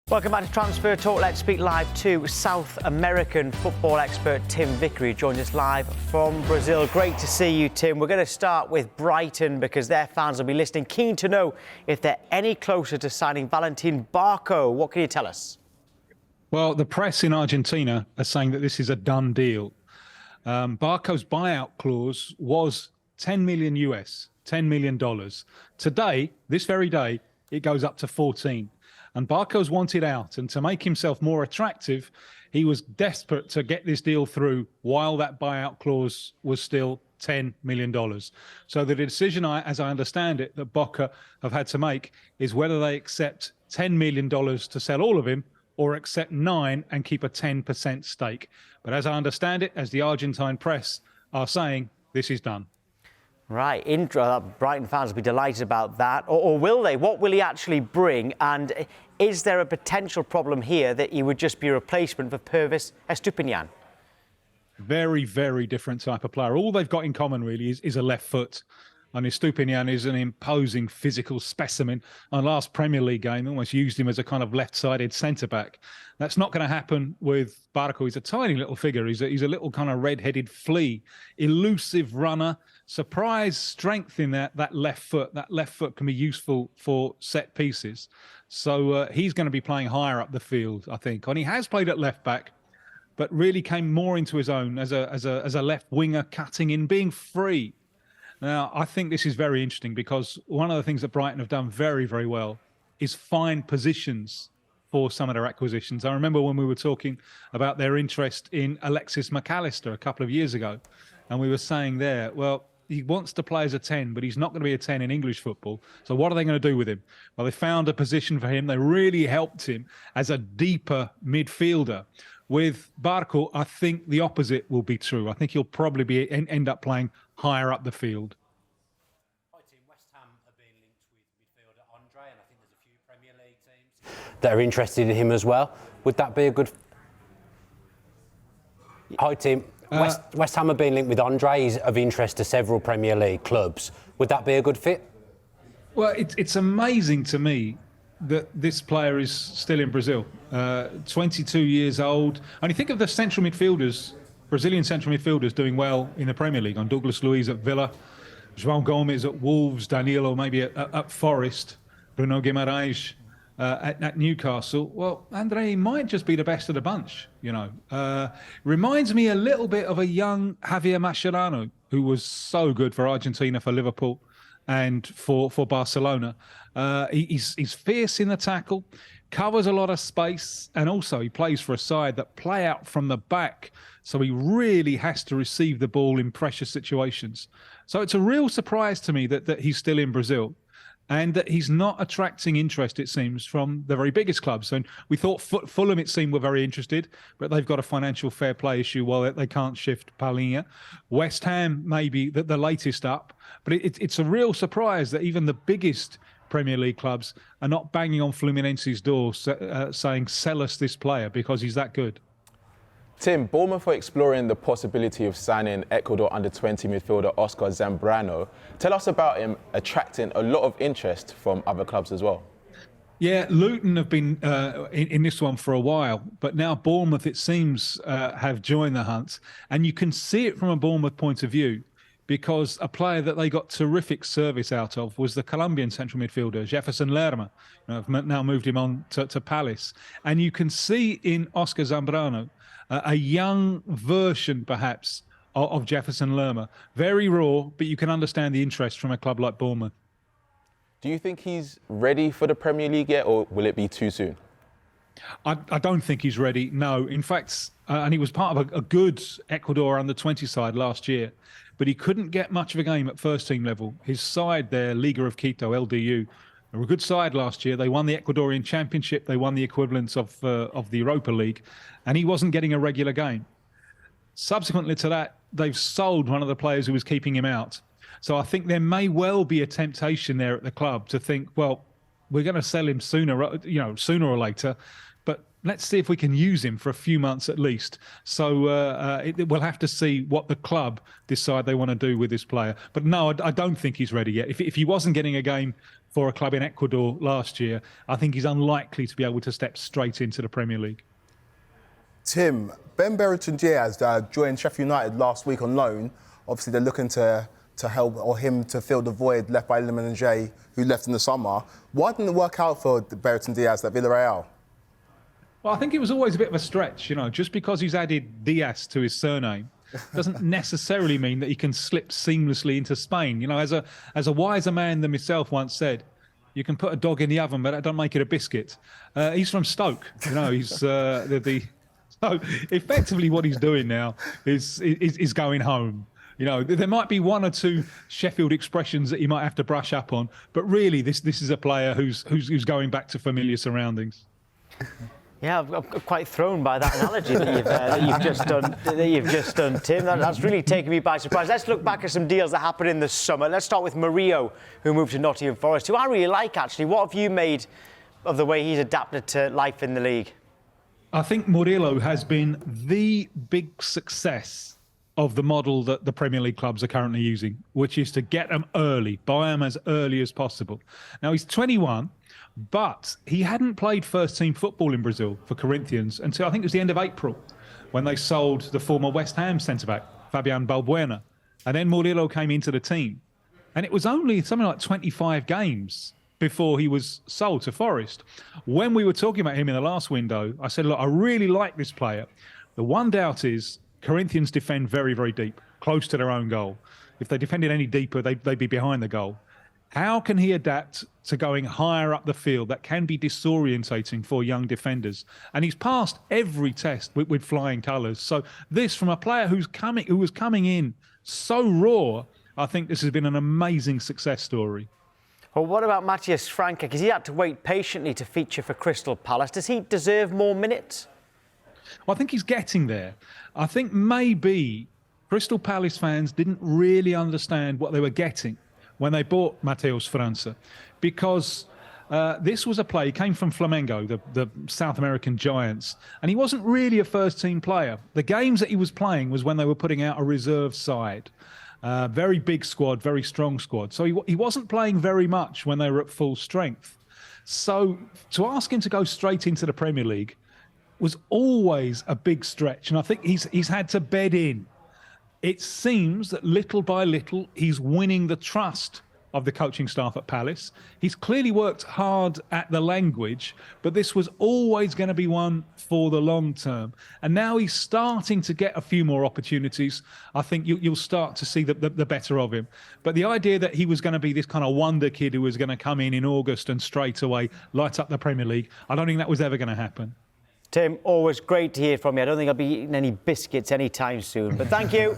Welcome back to Transfer Talk. Let's speak live to South American football expert Tim Vickery, joins us live from Brazil. Great to see you, Tim. We're going to start with Brighton because their fans will be listening, keen to know if they're any closer to signing Valentin Barco. What can you tell us? Well, the press in Argentina are saying that this is a done deal. Barco's buyout clause was $10 million. Today, this very day, it goes up to 14. And Barco's wanted out, and to make himself more attractive, he was desperate to get this deal through while that buyout clause was still $10 million. So the decision, as I understand it, that Boca have had to make is whether they accept $10 million to sell all of him or accept 9 and keep a 10% stake. But as I understand it, as the Argentine press are saying, this is done. Right, Brighton fans will be delighted about that. Or will they? What will he actually bring? And is there a potential problem here that he would just be a replacement for Pervis Estupiñán? Very, very different type of player. All they've got in common, really, is a left foot. And Estupiñán is an imposing physical specimen. On last Premier League game, almost used him as a kind of left-sided centre-back. That's not going to happen with Barco. He's a tiny little figure. He's a little kind of red-headed flea, elusive runner, surprise strength in that left foot. That left foot can be useful for set pieces. So he's going to be playing higher up the field, I think. And he has played at left-back, but really came more into his own as a left winger, cutting in, being free. Now, I think this is very interesting because one of the things that Brighton have done very, very well is find positions for some of their acquisitions. I remember when we were talking about their interest in Alexis McAllister a couple of years ago, and we were saying there, well, he wants to play as a 10, but he's not going to be a 10 in English football. So what are they going to do with him? Well, they found a position for him. They really helped him as a deeper midfielder. With Barco, I think the opposite will be true. I think he'll probably end up playing higher up the field. Hi team, West Ham have been linked with midfielder Andre, and I think there's a few Premier League teams that are interested in him as well. Would that be a good... Hi team, West Ham have been linked with Andre. He's of interest to several Premier League clubs. Would that be a good fit? Well, it's amazing to me that this player is still in Brazil, 22 years old. And you think of the central midfielders, Brazilian central midfielders doing well in the Premier League, on Douglas Luiz at Villa, João Gomes at Wolves, Danilo maybe at Forest, Bruno Guimarães at Newcastle. Well, Andre might just be the best of the bunch, you know. Reminds me a little bit of a young Javier Mascherano, who was so good for Argentina, for Liverpool, and for Barcelona. He's fierce in the tackle, covers a lot of space, and also he plays for a side that play out from the back, so he really has to receive the ball in pressure situations. So it's a real surprise to me that he's still in Brazil and that he's not attracting interest, it seems, from the very biggest clubs. And we thought Fulham, it seemed, were very interested, but they've got a financial fair play issue while they can't shift Paulinho. West Ham may be the latest up, but it's a real surprise that even the biggest Premier League clubs are not banging on Fluminense's door saying, sell us this player because he's that good. Tim, Bournemouth are exploring the possibility of signing Ecuador under-20 midfielder Oscar Zambrano. Tell us about him attracting a lot of interest from other clubs as well. Yeah, Luton have been in this one for a while, but now Bournemouth, it seems, have joined the hunt. And you can see it from a Bournemouth point of view, because a player that they got terrific service out of was the Colombian central midfielder, Jefferson Lerma. I've now moved him on to Palace. And you can see in Oscar Zambrano a young version, perhaps, of Jefferson Lerma. Very raw, but you can understand the interest from a club like Bournemouth. Do you think he's ready for the Premier League yet, or will it be too soon? I don't think he's ready, no. In fact, and he was part of a good Ecuador under-20 side last year, but he couldn't get much of a game at first-team level. His side there, Liga of Quito, LDU, they were a good side last year. They won the Ecuadorian Championship. They won the equivalents of the Europa League, and he wasn't getting a regular game. Subsequently to that, they've sold one of the players who was keeping him out. So I think there may well be a temptation there at the club to think, well, we're going to sell him sooner or later, but let's see if we can use him for a few months at least. So we'll have to see what the club decide they want to do with this player. But no, I don't think he's ready yet. If he wasn't getting a game for a club in Ecuador last year, I think he's unlikely to be able to step straight into the Premier League. Tim, Brighton Diaz joined Sheffield United last week on loan. Obviously, they're looking to help or him to fill the void left by Iliman Ndiaye, who left in the summer. Why didn't it work out for Brighton Diaz at Villarreal? Well, I think it was always a bit of a stretch, just because he's added Diaz to his surname doesn't necessarily mean that he can slip seamlessly into Spain. As a wiser man than myself once said, you can put a dog in the oven, but that don't make it a biscuit. He's from Stoke, he's so effectively what he's doing now is going home. There might be one or two Sheffield expressions that you might have to brush up on, but really this is a player who's going back to familiar surroundings. Yeah, I'm quite thrown by that analogy that you've just done, Tim. That's really taken me by surprise. Let's look back at some deals that happened in the summer. Let's start with Murillo, who moved to Nottingham Forest, who I really like, actually. What have you made of the way he's adapted to life in the league? I think Murillo has been the big success of the model that the Premier League clubs are currently using, which is to get them early, buy them as early as possible. Now, he's 21, but he hadn't played first-team football in Brazil for Corinthians until I think it was the end of April, when they sold the former West Ham centre-back, Fabian Balbuena. And then Murillo came into the team. And it was only something like 25 games before he was sold to Forest. When we were talking about him in the last window, I said, look, I really like this player. The one doubt is Corinthians defend very, very deep, close to their own goal. If they defended any deeper, they'd be behind the goal. How can he adapt to going higher up the field? That can be disorientating for young defenders. And he's passed every test with flying colours. So this, from a player who was coming in so raw, I think this has been an amazing success story. Well, what about Matias Fernandez? Because he had to wait patiently to feature for Crystal Palace. Does he deserve more minutes? Well, I think he's getting there. I think maybe Crystal Palace fans didn't really understand what they were getting when they bought Matias Fernandez, because this was a player, he came from Flamengo, the South American giants, and he wasn't really a first-team player. The games that he was playing was when they were putting out a reserve side. Very big squad, very strong squad. So he wasn't playing very much when they were at full strength. So to ask him to go straight into the Premier League was always a big stretch. And I think he's had to bed in. It seems that little by little, he's winning the trust of the coaching staff at Palace. He's clearly worked hard at the language, but this was always going to be one for the long term. And now he's starting to get a few more opportunities. I think you'll start to see the better of him. But the idea that he was going to be this kind of wonder kid who was going to come in August and straight away light up the Premier League, I don't think that was ever going to happen. Tim, always great to hear from you. I don't think I'll be eating any biscuits anytime soon, but thank you.